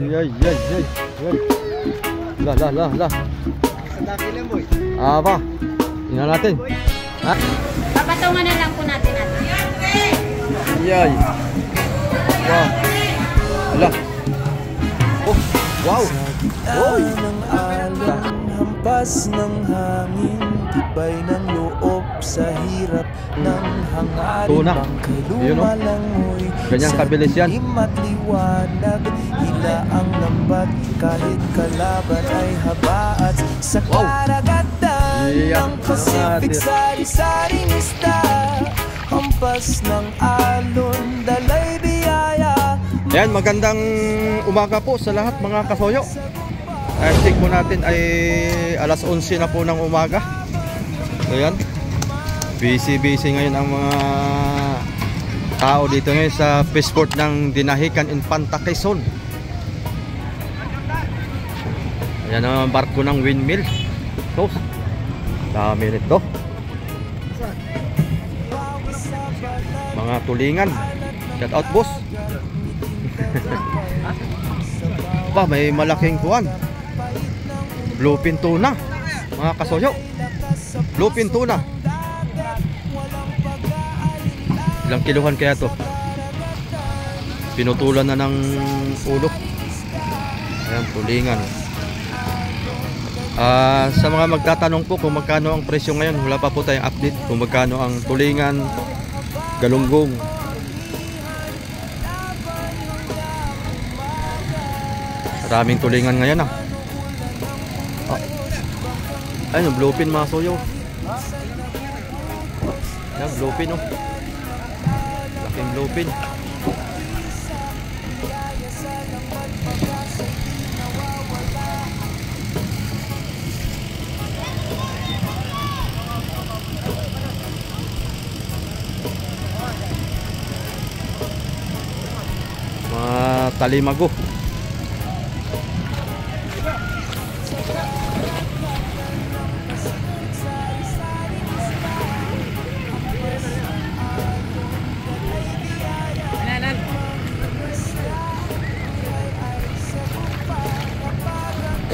Yay, yay, yay, yay. Lah. Sadaki lang, boy. Apa? Tingnan natin. Ha? Papatungan na lang po natin natin. Yay. Wow. Ala. Oh, wow. Oy. Hampas ng hangin, tibay ng loob sa hirap ng hangarin. Tuna. Bangkay Yun, oh. lumalangoy. Ganyang kabilis yan. Sa dilim at liwanag, hila ang lambat, kahit kalaban ay haba at sa Wow. karagatan Yeah. ng Pacific, sari-saring isda, hampas ng alon, dalay biyaya. Ayan, magandang umaga po sa lahat mga kasoyo. Ay, check po natin ay alas 11 na po ng umaga. Ayan. Busy ngayon ang mga tao dito ngayon sa Fishport ng Dinahican Infanta Quezon. Ayan ang barko ng windmill. So, dami nito. Mga tulingan. Shout out, boss. Pa, may malaking kuwan. Bluefin tuna, mga kasoyo. Bluefin tuna. Ilang kiluhan kaya to? Pinutulan na ng ulo. Ayan, tulingan. Sa mga magtatanong po kung magkano ang presyo ngayon, wala pa po tayong update kung magkano ang tulingan, galunggong. Maraming tulingan ngayon ah. Ayun, bluefin mga soyo. Ayan, bluefin oh. Laking bluefin. Mga talimago.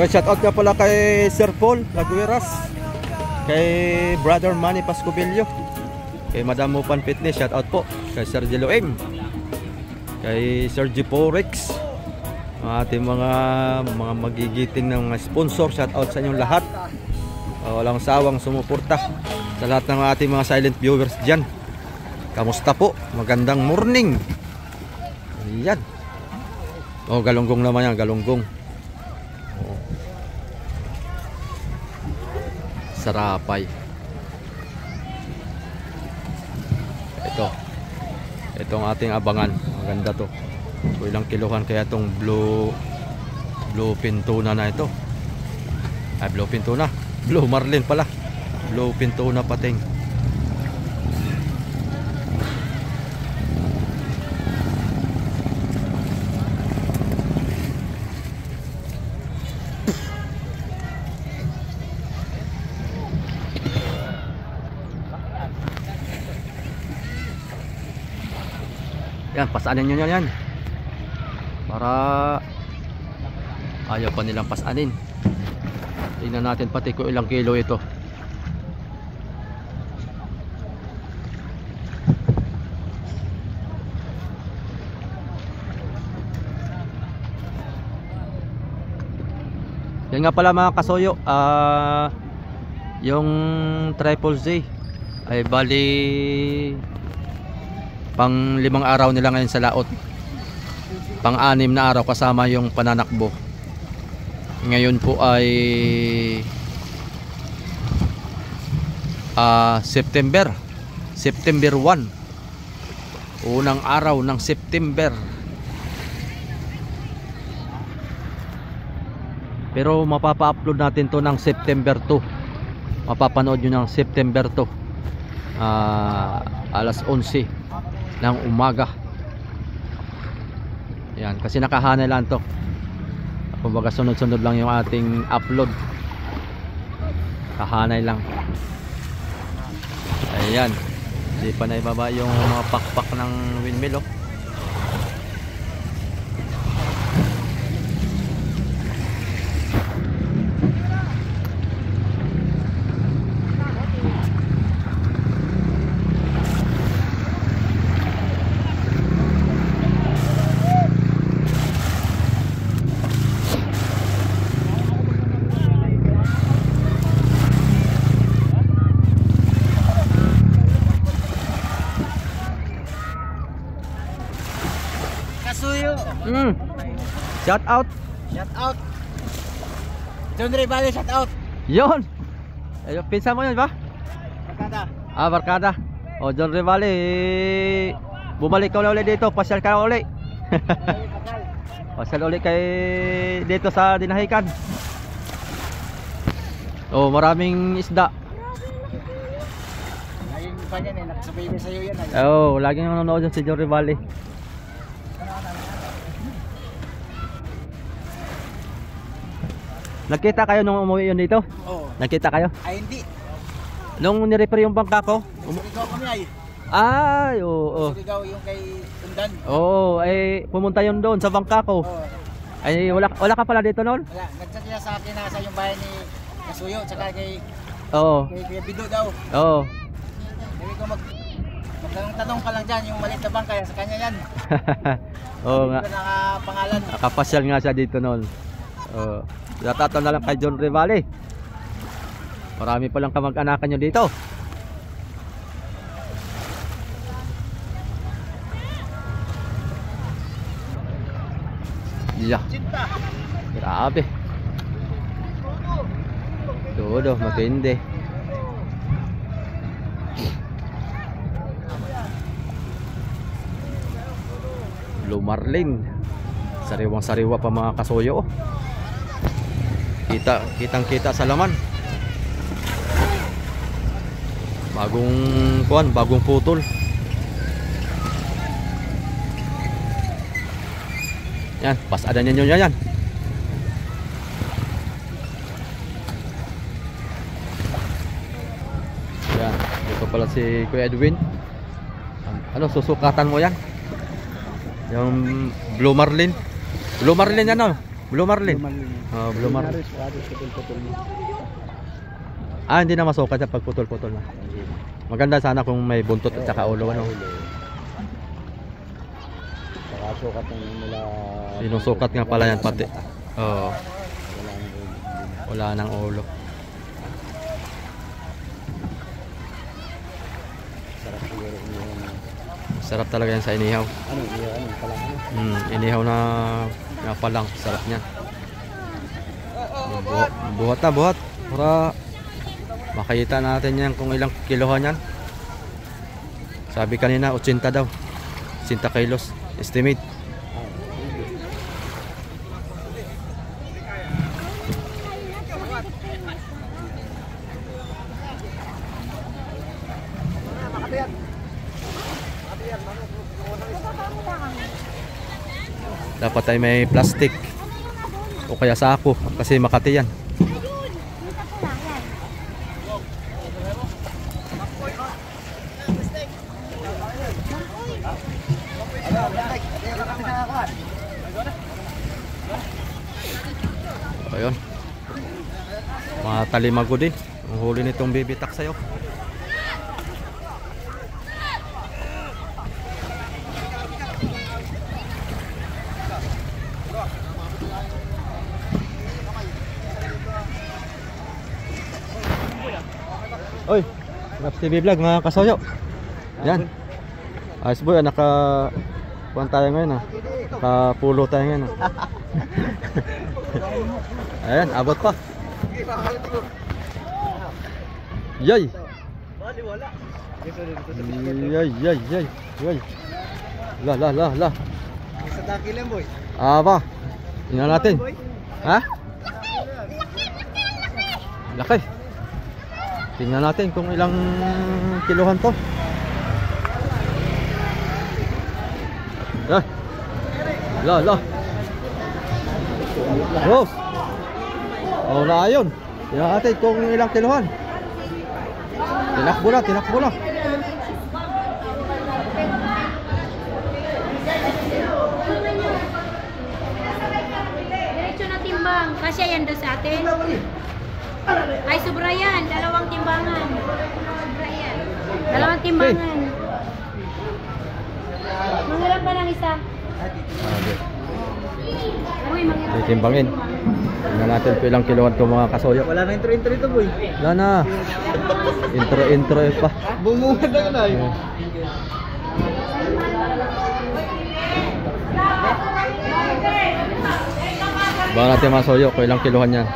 Shout out nga pala kay Sir Paul Lagueras, kay Brother Manny Pascobillo, kay Madam Mupan Fitness, shout out po kay Sir Jello M, kay Sir Giporex, ating mga magigiting ng mga sponsor. Shout out sa inyong lahat. Walang sawang sumuporta sa lahat ng ating mga silent viewers dyan. Kamusta po? Magandang morning. Ayan. Oh, galunggong naman yan, galunggong. Sarapay. Itong ating abangan. Maganda to. So, ilang kiluhan kaya itong bluefin tuna na ito. Ay, bluefin tuna. Blue marlin pala. Bluefin tuna pating. Yan, pasanin nyo yan. Para ayaw pa nilang pasanin. Tingnan natin pati kung ilang kilo ito. Yan nga pala mga kasoyo, yung Triple Z ay bali pang 5 araw nila ngayon sa laot. Pang 6 na araw kasama yung pananakbo. Ngayon po ay September 1. Unang araw ng September. Pero mapapa-upload natin to ng September 2. Mapapanood nyo ng September 2. Alas 11 ng umaga. Yan, kasi nakahanay lang to. Kumbaga sunod-sunod lang yung ating upload. Kahanay lang. Ayan. Hindi pa na ibaba yung mga pakpak ng windmill oh. Kasuyo. Shout out. Shout out. John Rivale, shout out. Yon. Ayun, pinsan mo yun ba? Barkada. Barkada. O, John Rivale, bumalik ka ulit dito, pasyal ka ulit. Pasyal ulit kay dito sa Dinahican. Oh, maraming isda. Ayun pa yan eh, nakasabay ko sa'yo yan. Oh, laging nanonood yun si John Rivale. Nagkita kayo nung umuwi yun dito? Oo. Nagkita kayo? Ay hindi. Nung nirepair yung bangka ko? Surigao kami ay. Ay, oo. Surigao yung kay Undan. Oo, ay pumunta yun doon sa bangka ko. Oo. Ay, wala ka pala dito noon? Wala, nagchat niya sa akin na sa yung bahay ni Kasuyo, tsaka kay Oo. Kuya Bido daw. Oo. Sabi ko magtanong ka lang dyan, yung maliit na bangka yan, sa kanya yan. Oo nga. Hindi ko nakapangalan. Nakapasyal nga siya dito noon. Oo. Natataw na lang kay John Rivale. Marami palang kamag-anakan nyo dito. Yeah. Grabe. Todo, matindi. Blue Marlin. Sariwang-sariwa pa mga kasuyo. Kitang-kita sa laman. Bagong putol. Yan, pasadan ninyo yan. Yan, ito pala si Kuya Edwin. Ano, susukatan mo yan? Yung Blue Marlin. Blue Marlin yan, no? Blue Marlin. Oh, Blue Marlin. Hindi na masukat sa pagputol-putol na. Maganda sana kung may buntot at saka ulo, ano? Sukat ng mula. Sinusukat nga pala yan pati. Oo. Wala nang ulo. Sarap siguro inihaw. Sarap talaga yan sa inihaw. Ano palang? Inihaw na palang. Sarap niya. Buhat na, buhat. Para makita natin yan kung ilang kilohan yan. Sabi kanina 80 daw. 80 kilos. Estimate. Dapat ay may plastic o kaya sako kasi Makati yan. Ayun. Mga talimago din. Ang huli nitong bibitak sa'yo. Oy, Raps TV Vlog mga kasoyo. Yan. Ayos boy, kuhan tayo ngayon, nakapulo tayo ngayon. Ayan, abot pa. Yay! Yay. La. Sa dakilan boy. Aba. Tingnan natin. Ha? Laki. Tingnan natin kung ilang kilohan to. La. Rose. Oh, na ayun. Tingnan natin kung ilang kilohan. Tinakbo na. Diretso na timbang. Kasi yan doon sa atin. Ay, sobra yan. Dalawang timbangan. Sobra yan. Dalawang timbangan. Mangilan pa lang isa. Uy, mangilan. Titimbangin. Tingnan natin kung ilang kilohan to mga kasoyo. Wala na intro ito boy. Wala na. Intro pa. Bumungad na yun ay. Baka natin masuyo kung ilang kiluhan yan.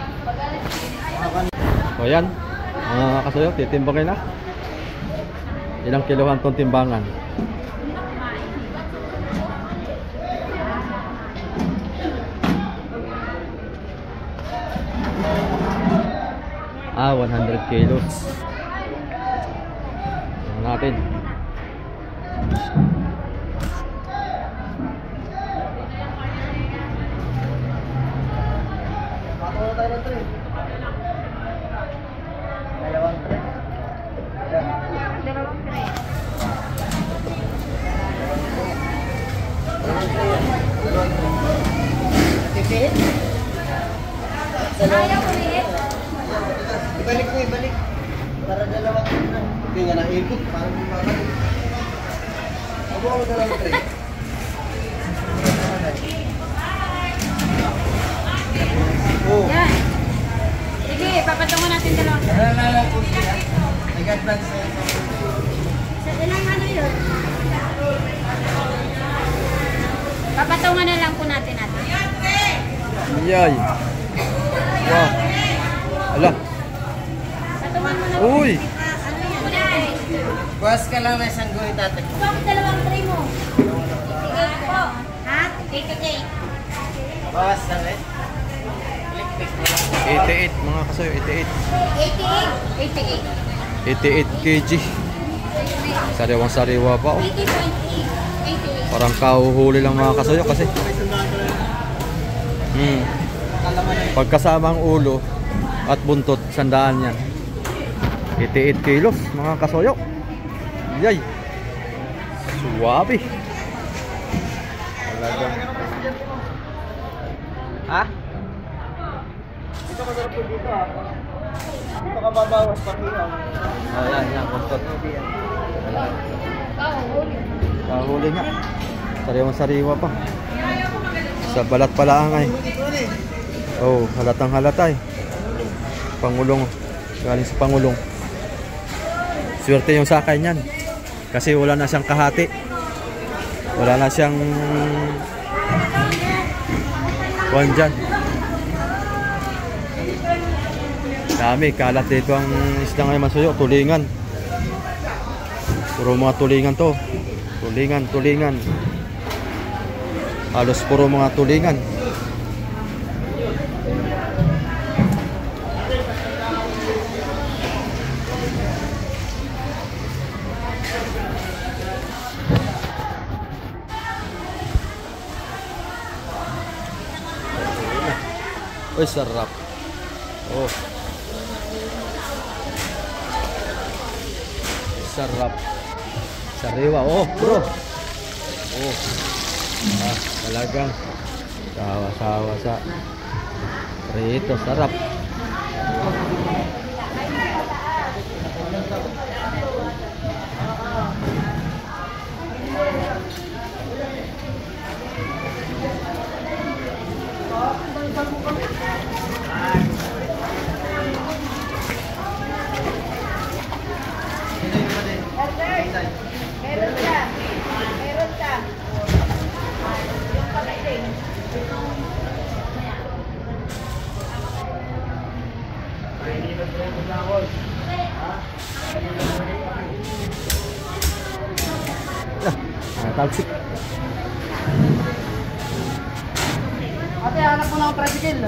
So yan, mga kasuyo, titimbangin na. Ilang kiluhan tong timbangan. Ah, 100 kilos. Tingnan natin. Patungo tayo ng tray. Dalawang tray. Dalawang tray. Tipid? Ayaw ko ulit. Ibalik mo, ibalik. Para dalawang tray. Hindi nga naikot. Parang bumabalik. Abo ako dalawang tray. Oh. Yan. Sige, papatungan natin dalawang tray. Nag-advance na yun. Sa ilang ano yun? Papatungan na lang po natin natin. Yay. Wow. Ala. Patungan mo na. Uy. Ano yan? Buwas ka lang na isang guhit ate. Bakit dalawang tray mo? 88 po. Ha? 88. Bawas lang eh. 88 mga kasuyo, 88. 88. 88 kg. Sariwang sariwa pa oh. 80.8. Parang kahuhuli lang mga kasuyo kasi. Pagkasama ang ulo at buntot, sandaan yan. 88 kilos mga kasuyo. Yay. Suwabe. Talagang. Ha? Dito ka sarap dito ha. Dito ka babawas pag ihaw. Yan, buntot. Kahuli nga. Sariwang sariwa pa. Sa balat pala ang ay. Oh, halatang halata eh. Pangulong. Galing sa Pangulong. Swerte yung sakay niyan. Kasi wala na siyang kahati. Wala na siyang kuwan dyan. Dami, kalat dito ang isda ngayon masuyo. Tulingan. Puro mga tulingan to. Tulingan. Halos puro mga tulingan. Uy, sarap. Oh. Sarap. Sariwa. Oh, bro. Oh. Ah, talagang sawa-sawa sa prito. Sarap. Meron ka. Yung pagkating. Talsik. Ate, hanap mo lang ang tricycle.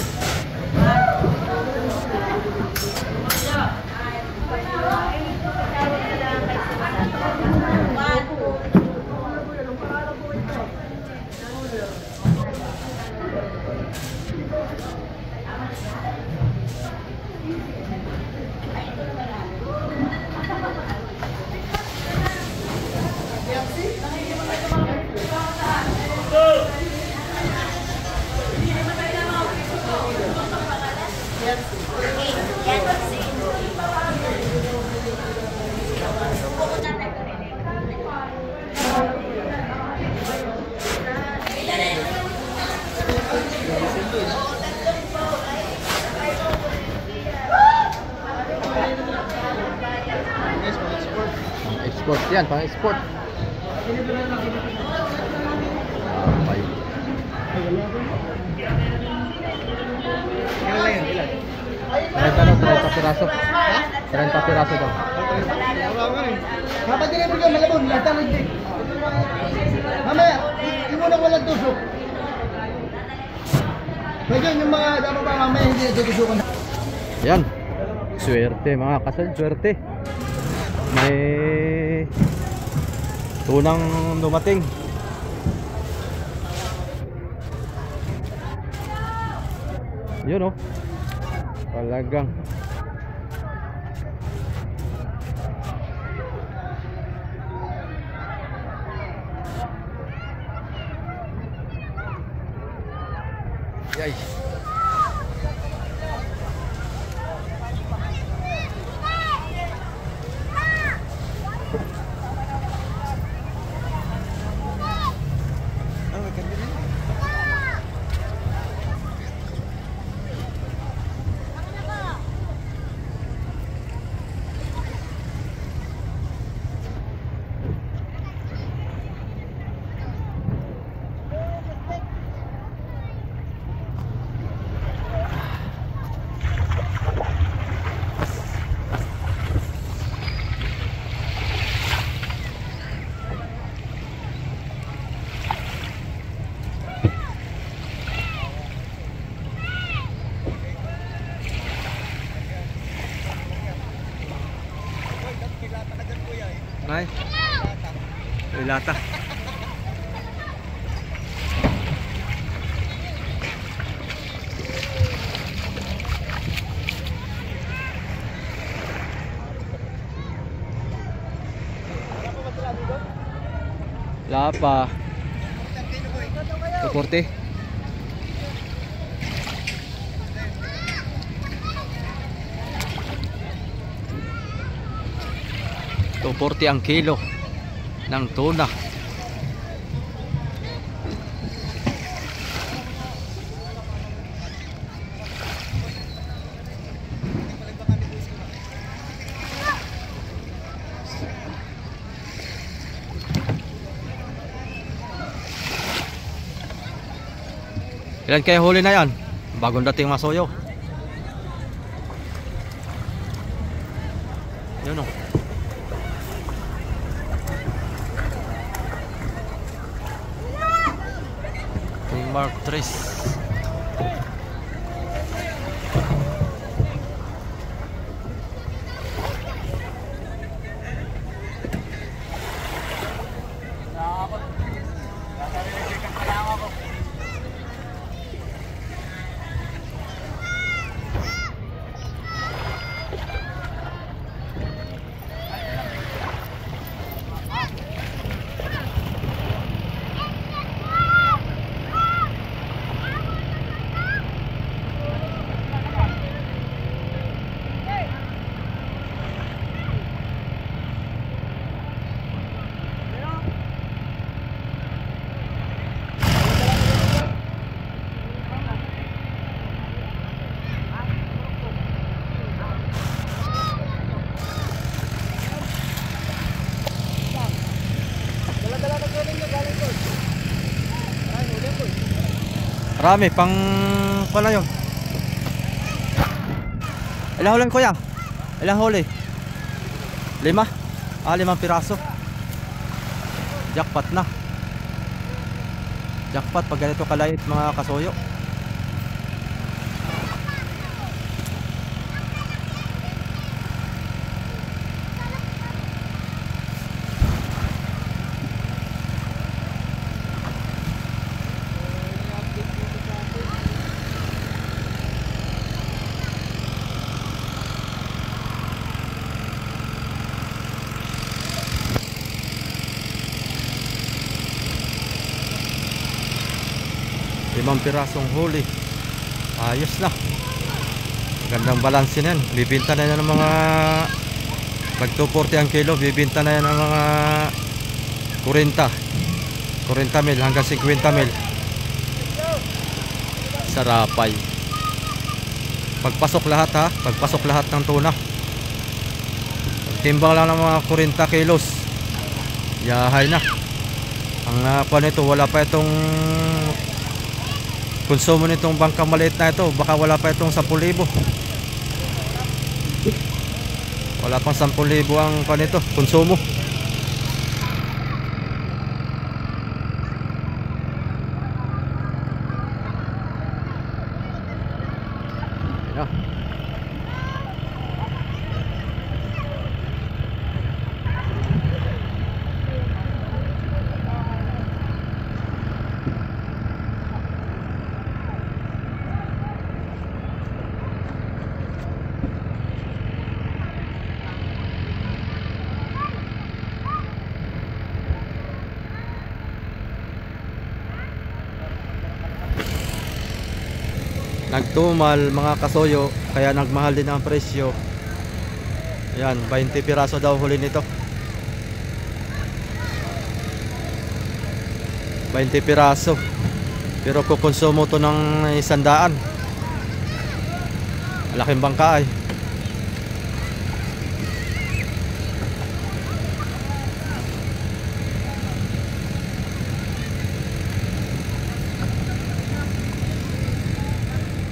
Export yan, pang export. Okay. piraso. 30 piraso daw. Kapag deliver ka, malabon, lahat ang hindi. Mamaya, imunang walang tusok. Medyo yung mga dapat pa mamaya hindi natutusukan. Yan. Swerte mga kasal, swerte. May tunang dumating. Yun oh. Talagang yay. Ay, ilata. Lapa. 240. $240 ang kilo ng tuna. Ilan kayo huli na yan? Bagong dating Masoyo. Yun o. Mark 3. Marami pang pala yun. Ilang huli kuya? Ilang huli? 5? 5 piraso. Jackpot na. Jackpot pag ganito kalait mga kasoyo. Limang pirasong huli. Ayos na. Gandang balansin yan. Bibinta na yan ng mga pag 240 ang kilo. Bibinta na yan ng mga 40 mil hanggang 50 mil. Sarapay. Pagpasok lahat ha. Pagpasok lahat ng tuna. Timbang lang ng mga 40 kilos. Yahay na. Ang nakuha nito wala pa itong konsumo nitong bangka maliit na ito, baka wala pa itong 10,000. Wala pang 10,000 ang kanito, konsumo. Ayan. Nagtumal mga kasoyo, kaya nagmahal din ang presyo. Yan, 20 piraso daw huli nito. 20 piraso. Pero kukonsumo to ng 100. Malaking bangka eh.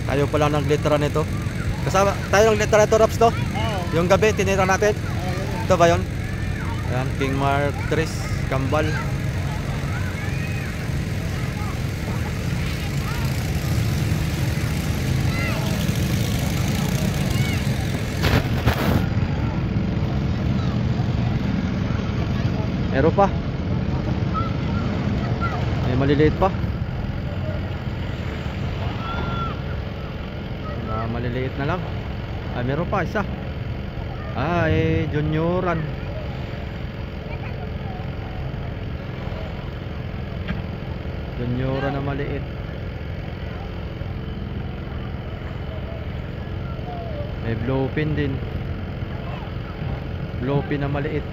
Tayo pa lang naglitra nito. Kasama tayo naglitra nito, Raps, no? Yung gabi tinira natin. Ito ba yun? Ayan, King Mark Tris Kambal. Meron pa. May maliliit pa. Maliliit na lang. Ay, meron pa isa. Ay, junioran. Junioran na maliit. May bluefin din. Bluefin na maliit.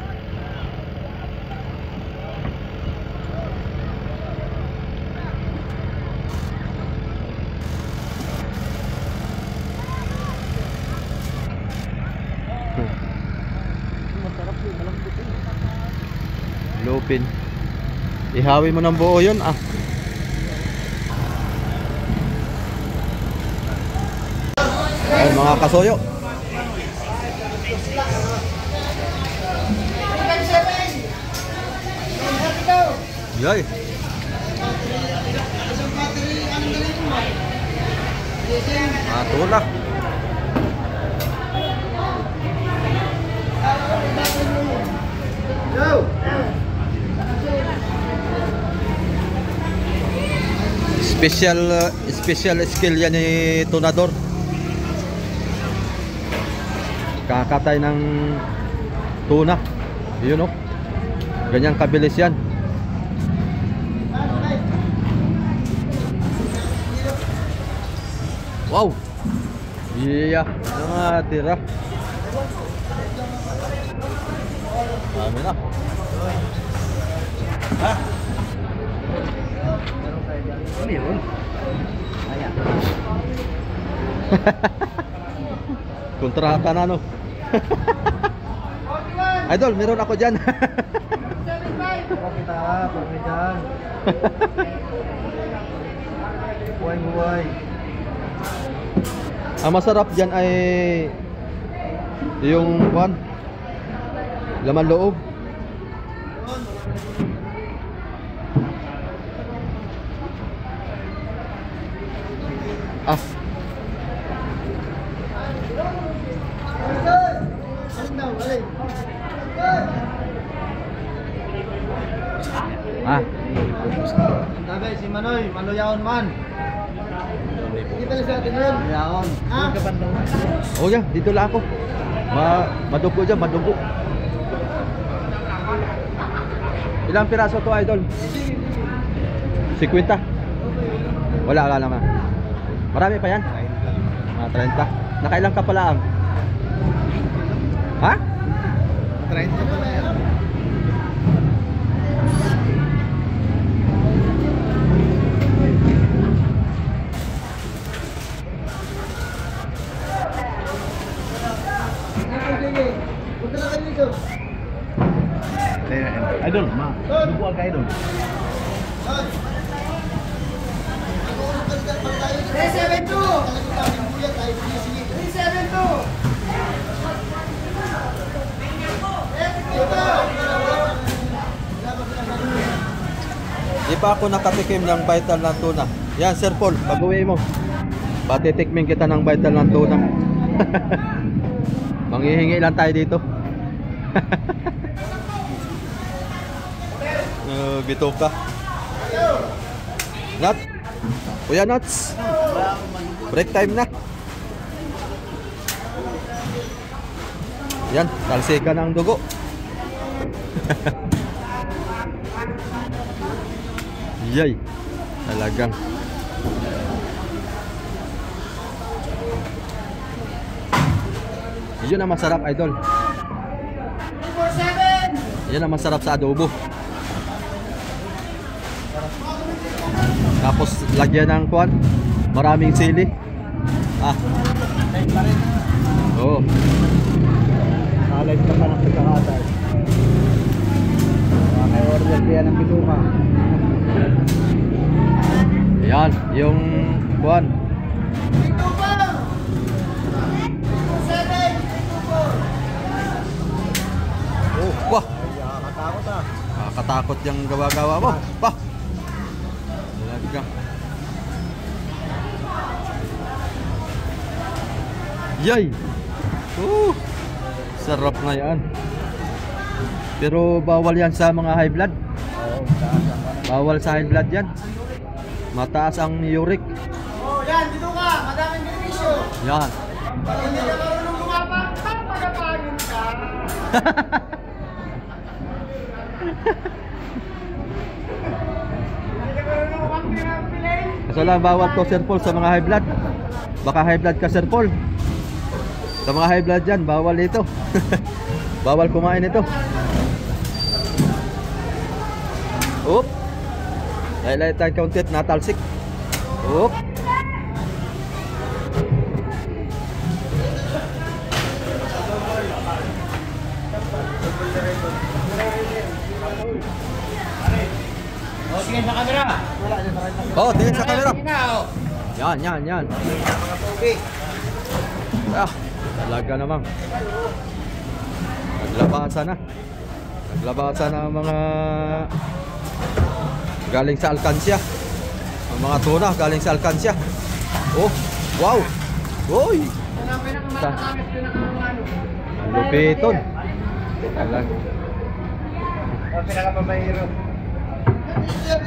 Bluefin. Ihawi mo ng buo yun ah. Ay, mga kasoyo. Yay. Tulak. Special skill yan ni Tunador. Kakatay ng tuna. Yun o. Ganyang kabilis yan. Wow. Iya. Mga tira. Dami na. Ha? Ano yun? Ayan. Kontrata na no. Idol, meron ako dyan. Kita, pagkidang. Buhay-buhay. Ang masarap dyan ay yung laman loob. Ah. Ah. Tagay si Manoy, Manoyaon man. Kita lang sa atin yun. Manoyaon. Ah. Oh yeah, dito lang ako. Madugo dyan, madugo. Ilang piraso to, idol? 50. Wala naman. Marami pa yan? 30. Nakailang ka pala ang? Ha? 30 pa na yan. Idol, ma. Dugo ang idol. 372. 372. Di pa ako nakatikim ng vital ng tuna. Yan, Sir Paul, pag-uwi mo. Patitikmin kita ng vital ng tuna. Manghihingi lang tayo dito. Bitoka. Nat. Kuya Nuts. Break time na. Yan, talsika na ang dugo. Yay. Talagang. Yun ang masarap, idol. Yan ang masarap sa adobo. Tapos lagyan ng kuwan, maraming sili. Oo. Kalit ka pa ng pagkakatay. May order kaya ng bituka. Yan, yung kuwan. Oh, wah. Nakakatakot ah. Nakakatakot yung gawa-gawa mo. Pa. Talagang. Yay. Sarap na yan. Pero bawal yan sa mga high blood. Bawal sa high blood yan. Mataas ang uric. Oh, yan, dito ka. Madaming benepisyo. Yan. Pag hindi ka marunong lumapang, papagapagin ka. Hindi ka marunong kumangkin ng pilay. Kaso lang bawal to, Sir Paul, sa mga high blood. Baka high blood ka, Sir Paul. Sa mga high blood dyan, bawal ito. Bawal kumain ito. Oop. Dahil tayo counted, natalsik. Oop. Oh, sige sa camera. Oh, tingin sa camera. Yan, yan, yan. Mga tubig. Talaga naman. Naglabasa na. Naglabasa na ang mga galing sa alkansya. Ang mga tuna galing sa alkansya. Oh, wow. Oy. Lupiton. Talaga. Pinakapamayro.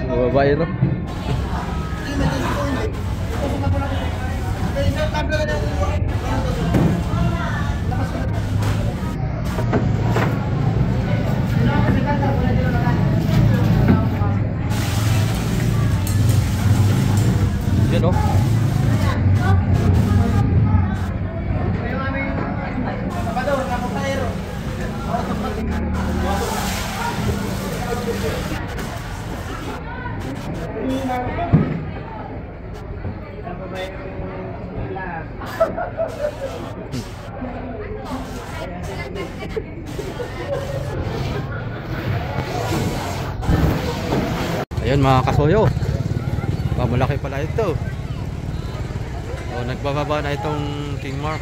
Babaero. Yan o. Ayun mga kasoyo, malaki pala ito. O, nagbababa na itong King Mark.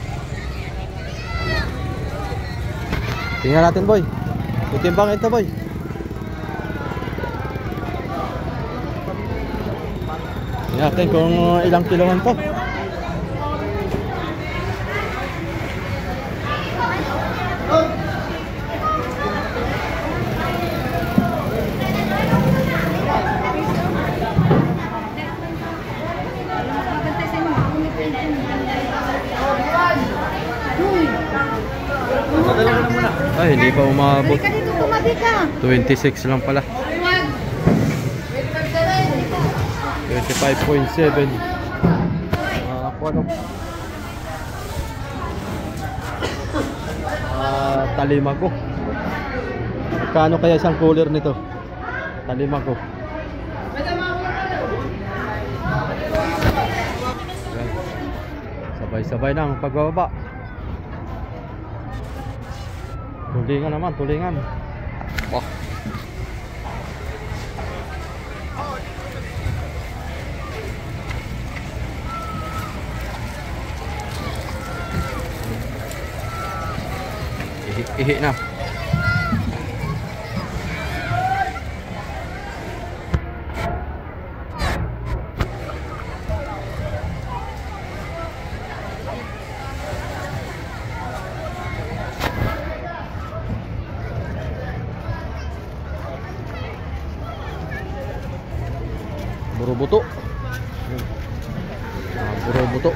Tingnan natin, boy. Itimbang ito, boy. Tingnan natin kung ilang kilohan to. Ay, hindi pa umabot. 26 lang pala. 25.7. Ano? Talimago. Kano kaya isang cooler nito? Talimago. Sabay-sabay na ang pagbababa. Tulingan naman, tulingan. Wah. Ihi na. buto. Puro buto.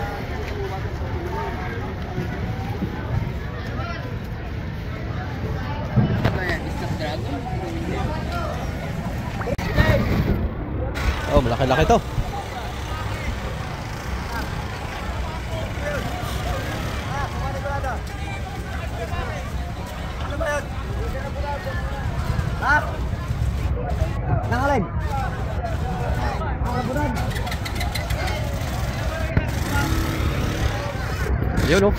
Oh, malaki-laki to. Nangalay. Yun oh.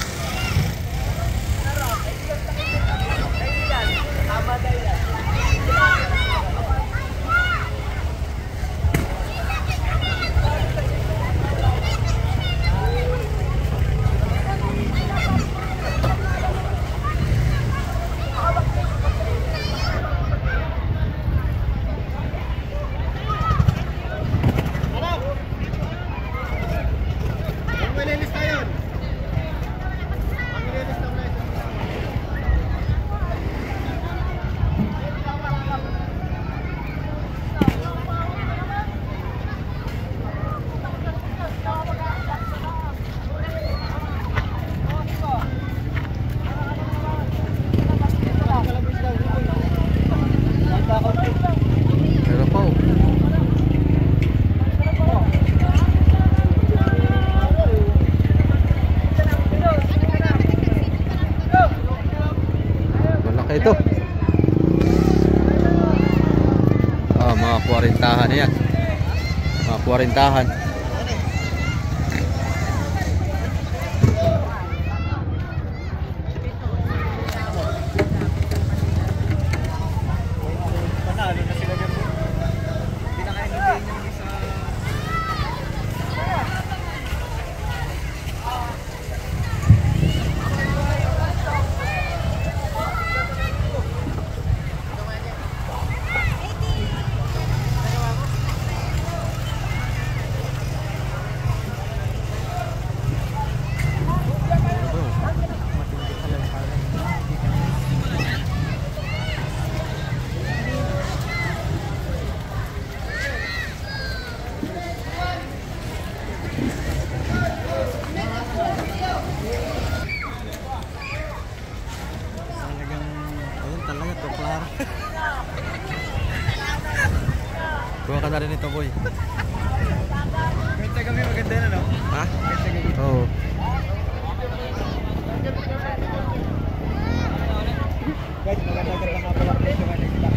Meron pa oh. Malaki ito. Ah, mga 40-han na yan. Mga 40-han. Kuha ka na rin ito, boy. Kahit sa gabi maganda na, no? Ha? Kahit sa gabi. Oo. Guys, maganda-ganda nga pala presyo nga nila.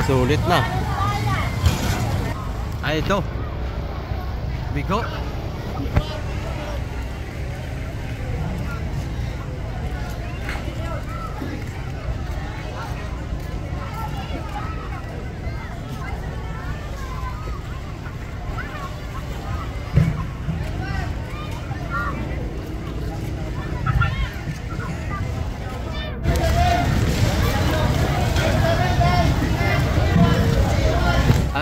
Sulit na. Ay, ito. Bigo.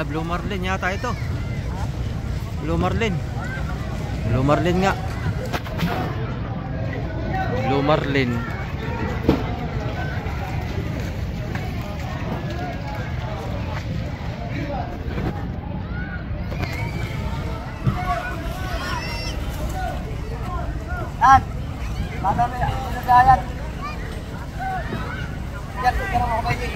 Blue Marlin yata ito. Blue Marlin. Blue Marlin nga. Blue Marlin. Yan. Madami nagayan. Yan, kaya mo ba ini?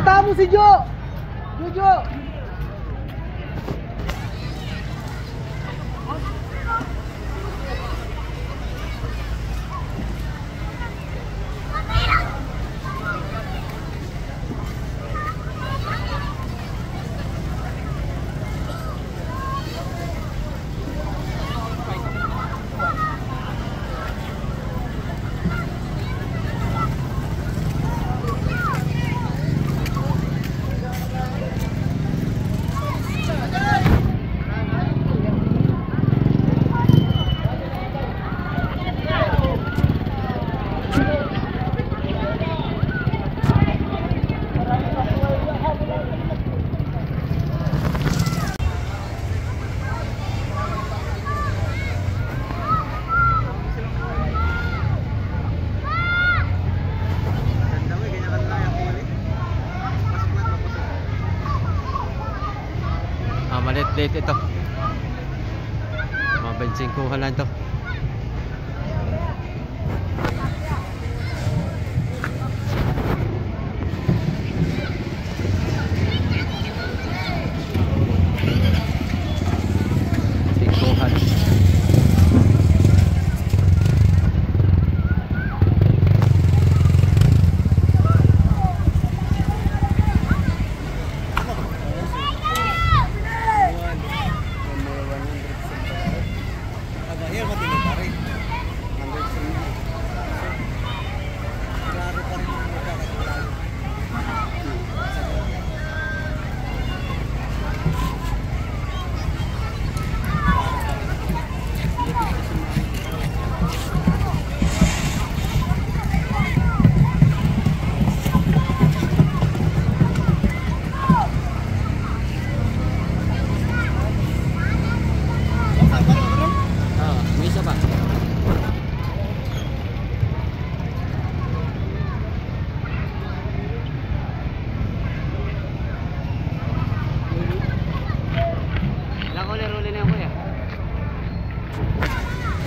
Kita mo si Jo. Jojo. Malit-lit ito. Mga bensingkuhan lang ito. Bensingkuhan.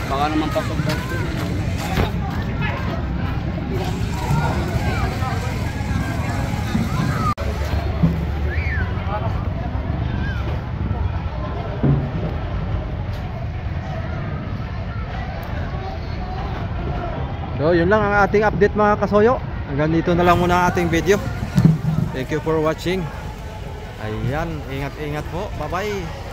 Baka naman pasok daw. So yun lang ang ating update mga kasoyo. Hanggang dito na lang muna ang ating video. Thank you for watching. Ayan, ingat-ingat po. Bye-bye.